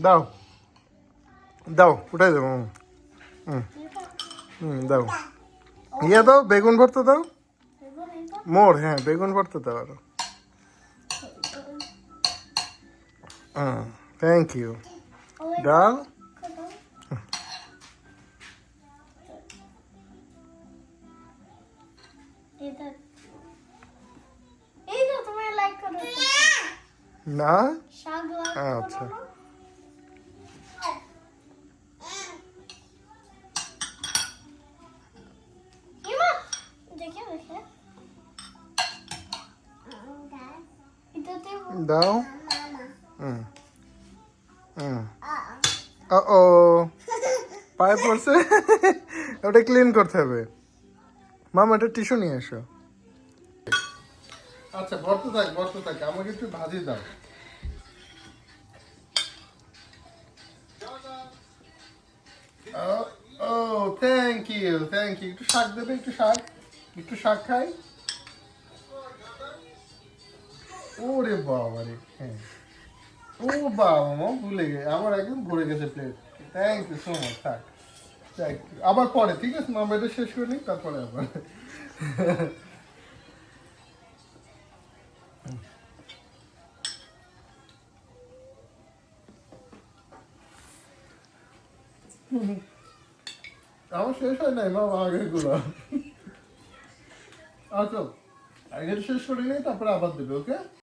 দাও দাও উঠাই দেবো। হুম হুম দাও, ইয়ে দাও, বেগুন ভর্তা দাও। মোর, হ্যাঁ বেগুন ভর্তা দাও আরো। হুম, থ্যাংক ইউ। ডাল। না আচ্ছা, দাও। হুম হুম, ও পায়ে পড়ছে। ওটা ক্লিন করতে হবে। মামা একটা টিস্যু নিয়ে এসো। আচ্ছা ভর্তা থাক, আমাকে একটু ভাজি দাও। ও থ্যাংক ইউ থ্যাংক ইউ। একটু শাক দেবে, একটু শাক, একটু শাক খাই। ওরে বাবা রে, হ্যাঁ। ও বাবা মা ভুলে গেছে, আমার একদম ভরে গেছে plate. Thank you so much, থাক। থ্যাংক ইউ, আবার পরে, ঠিক আছে মামা এটা শেষ করে নিই তারপরে আবার। আমার শেষ হয় নাই মামা, আগের গুলো। আচ্ছা আগে শেষ করে নিই তারপরে আবার দেবে, ওকে।